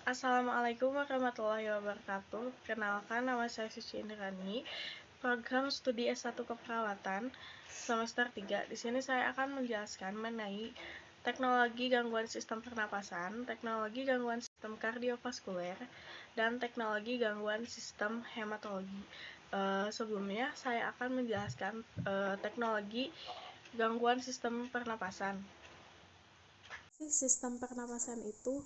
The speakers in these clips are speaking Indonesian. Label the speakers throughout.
Speaker 1: Assalamualaikum warahmatullahi wabarakatuh. Kenalkan, nama saya Suci Indrani, program studi S1 Keperawatan semester 3. Di sini saya akan menjelaskan mengenai teknologi gangguan sistem pernapasan, teknologi gangguan sistem kardiovaskuler, dan teknologi gangguan sistem hematologi. Sebelumnya saya akan menjelaskan teknologi gangguan sistem pernapasan. Sistem pernapasan itu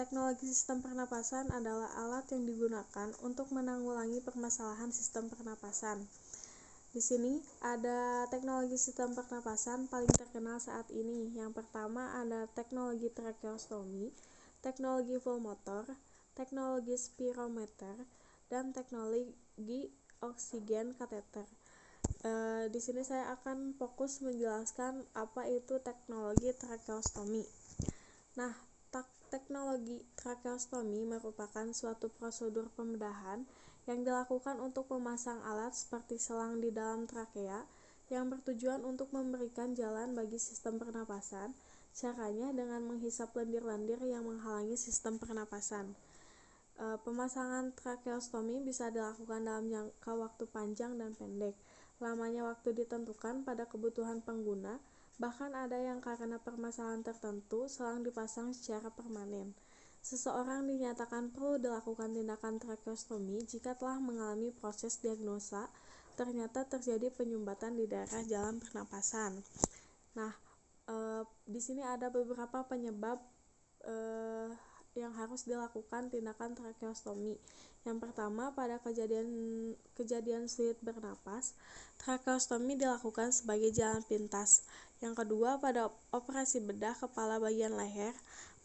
Speaker 1: teknologi sistem pernapasan adalah alat yang digunakan untuk menanggulangi permasalahan sistem pernapasan. Di sini ada teknologi sistem pernapasan paling terkenal saat ini. Yang pertama ada teknologi tracheostomy, teknologi pulmotor, teknologi spirometer, dan teknologi oksigen kateter. Di sini saya akan fokus menjelaskan apa itu teknologi tracheostomy. Nah, teknologi tracheostomy merupakan suatu prosedur pembedahan yang dilakukan untuk memasang alat seperti selang di dalam trakea yang bertujuan untuk memberikan jalan bagi sistem pernapasan. Caranya dengan menghisap lendir-lendir yang menghalangi sistem pernapasan. Pemasangan tracheostomy bisa dilakukan dalam jangka waktu panjang dan pendek. Lamanya waktu ditentukan pada kebutuhan pengguna. Bahkan ada yang karena permasalahan tertentu selang dipasang secara permanen. Seseorang dinyatakan perlu dilakukan tindakan tracheostomy jika telah mengalami proses diagnosa ternyata terjadi penyumbatan di daerah jalan pernapasan. Nah, di sini ada beberapa penyebab yang harus dilakukan tindakan tracheostomy. Yang pertama, pada kejadian sulit bernapas, tracheostomy dilakukan sebagai jalan pintas. Yang kedua, pada operasi bedah kepala bagian leher,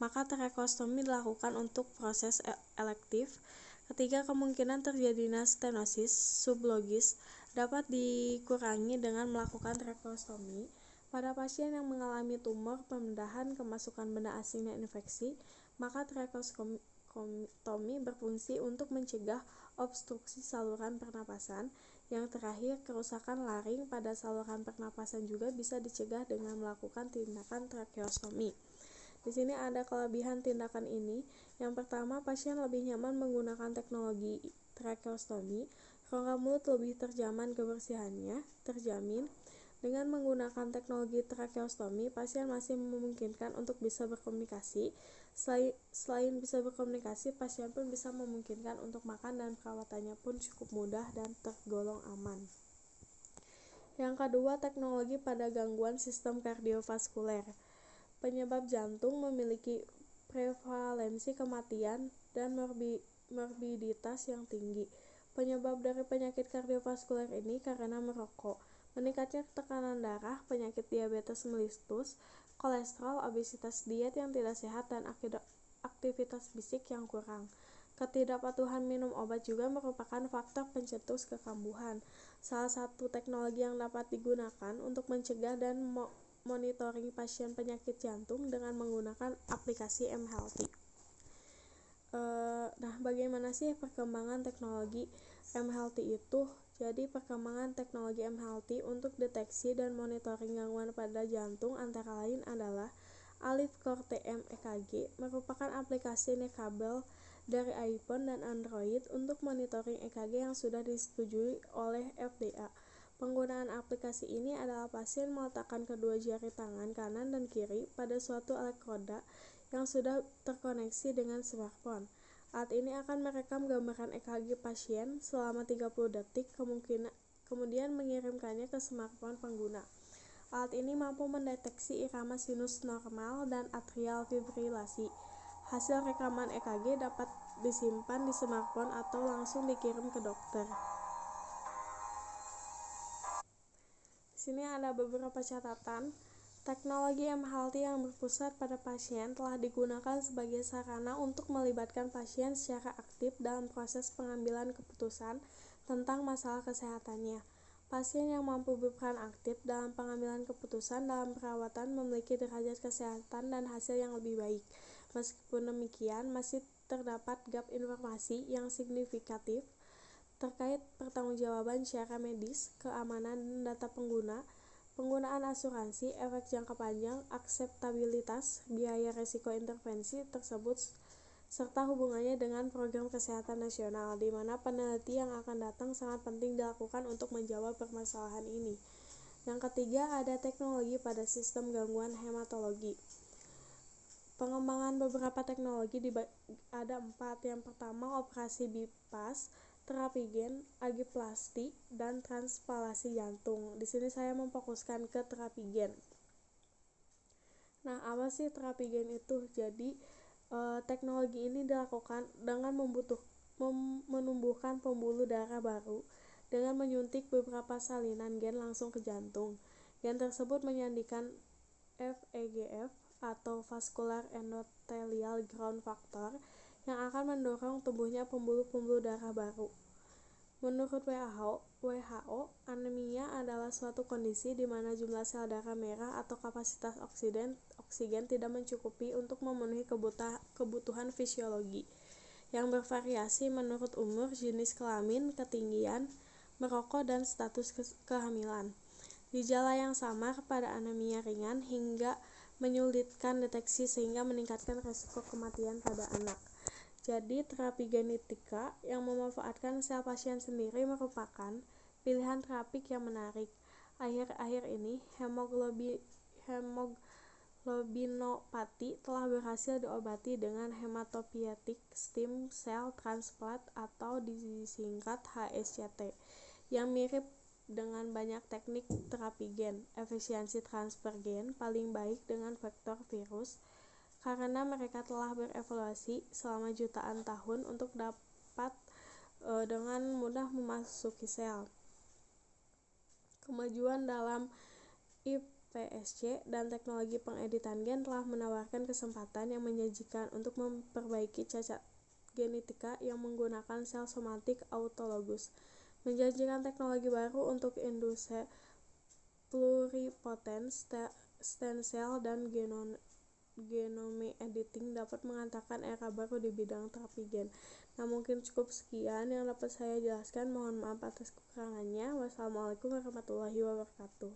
Speaker 1: maka tracheostomy dilakukan untuk proses elektif. Ketiga, kemungkinan terjadinya stenosis sublogis dapat dikurangi dengan melakukan tracheostomy. Pada pasien yang mengalami tumor pembedahan kemasukan benda asing dan infeksi, maka tracheostomy berfungsi untuk mencegah obstruksi saluran pernapasan. Yang terakhir, kerusakan laring pada saluran pernapasan juga bisa dicegah dengan melakukan tindakan tracheostomy. Di sini ada kelebihan tindakan ini. Yang pertama, pasien lebih nyaman menggunakan teknologi tracheostomy. Rongga mulut lebih terjamin kebersihannya, terjamin. Dengan menggunakan teknologi tracheostomy, pasien masih memungkinkan untuk bisa berkomunikasi. Selain bisa berkomunikasi, pasien pun bisa memungkinkan untuk makan dan perawatannya pun cukup mudah dan tergolong aman. Yang kedua, teknologi pada gangguan sistem kardiovaskuler. Penyebab jantung memiliki prevalensi kematian dan morbiditas yang tinggi. Penyebab dari penyakit kardiovaskuler ini karena merokok, meningkatnya tekanan darah, penyakit diabetes mellitus, kolesterol, obesitas, diet yang tidak sehat, dan aktivitas fisik yang kurang. Ketidakpatuhan minum obat juga merupakan faktor pencetus kekambuhan. Salah satu teknologi yang dapat digunakan untuk mencegah dan monitoring pasien penyakit jantung dengan menggunakan aplikasi mHealthy. Nah, bagaimana sih perkembangan teknologi mHealthy itu? Jadi, perkembangan teknologi mHealthy untuk deteksi dan monitoring gangguan pada jantung antara lain adalah AliveCore TM EKG, merupakan aplikasi nirkabel dari iPhone dan Android untuk monitoring EKG yang sudah disetujui oleh FDA. Penggunaan aplikasi ini adalah pasien meletakkan kedua jari tangan kanan dan kiri pada suatu elektroda yang sudah terkoneksi dengan smartphone. Alat ini akan merekam gambaran EKG pasien selama 30 detik, kemudian mengirimkannya ke smartphone pengguna. Alat ini mampu mendeteksi irama sinus normal dan atrial fibrilasi. Hasil rekaman EKG dapat disimpan di smartphone atau langsung dikirim ke dokter. Di sini ada beberapa catatan. Teknologi mHealthy yang berpusat pada pasien telah digunakan sebagai sarana untuk melibatkan pasien secara aktif dalam proses pengambilan keputusan tentang masalah kesehatannya. Pasien yang mampu berperan aktif dalam pengambilan keputusan dalam perawatan memiliki derajat kesehatan dan hasil yang lebih baik. Meskipun demikian, masih terdapat gap informasi yang signifikatif terkait pertanggungjawaban secara medis, keamanan dan data pengguna, penggunaan asuransi, efek jangka panjang, akseptabilitas, biaya resiko intervensi tersebut, serta hubungannya dengan program kesehatan nasional, di mana peneliti yang akan datang sangat penting dilakukan untuk menjawab permasalahan ini. Yang ketiga, ada teknologi pada sistem gangguan hematologi. Pengembangan beberapa teknologi ada 4. Yang pertama, operasi bypass, terapi gen, agiplasti, dan transplantasi jantung. Di sini saya memfokuskan ke terapi gen. Nah, apa sih terapi gen itu? Jadi, teknologi ini dilakukan dengan menumbuhkan pembuluh darah baru dengan menyuntik beberapa salinan gen langsung ke jantung. Gen tersebut menyandikan VEGF atau Vascular Endothelial Growth Factor yang akan mendorong tumbuhnya pembuluh-pembuluh darah baru. Menurut WHO, anemia adalah suatu kondisi di mana jumlah sel darah merah atau kapasitas oksigen tidak mencukupi untuk memenuhi kebutuhan fisiologi yang bervariasi menurut umur, jenis kelamin, ketinggian, merokok, dan status kehamilan. Gejala yang samar pada anemia ringan hingga menyulitkan deteksi sehingga meningkatkan risiko kematian pada anak. Jadi, terapi genetika yang memanfaatkan sel pasien sendiri merupakan pilihan terapik yang menarik. Akhir-akhir ini, hemoglobinopati telah berhasil diobati dengan hematopoietic stem cell transplant atau disingkat HSCT, yang mirip dengan banyak teknik terapi gen. Efisiensi transfer gen paling baik dengan vektor virus, karena mereka telah berevolusi selama jutaan tahun untuk dapat dengan mudah memasuki sel. Kemajuan dalam iPSC dan teknologi pengeditan gen telah menawarkan kesempatan yang menjanjikan untuk memperbaiki cacat genetika yang menggunakan sel somatik autologus, menjanjikan teknologi baru untuk induksi pluripotent stem cell dan genome editing dapat mengantarkan era baru di bidang terapi gen. Nah, mungkin cukup sekian yang dapat saya jelaskan. Mohon maaf atas kekurangannya. Wassalamualaikum warahmatullahi wabarakatuh.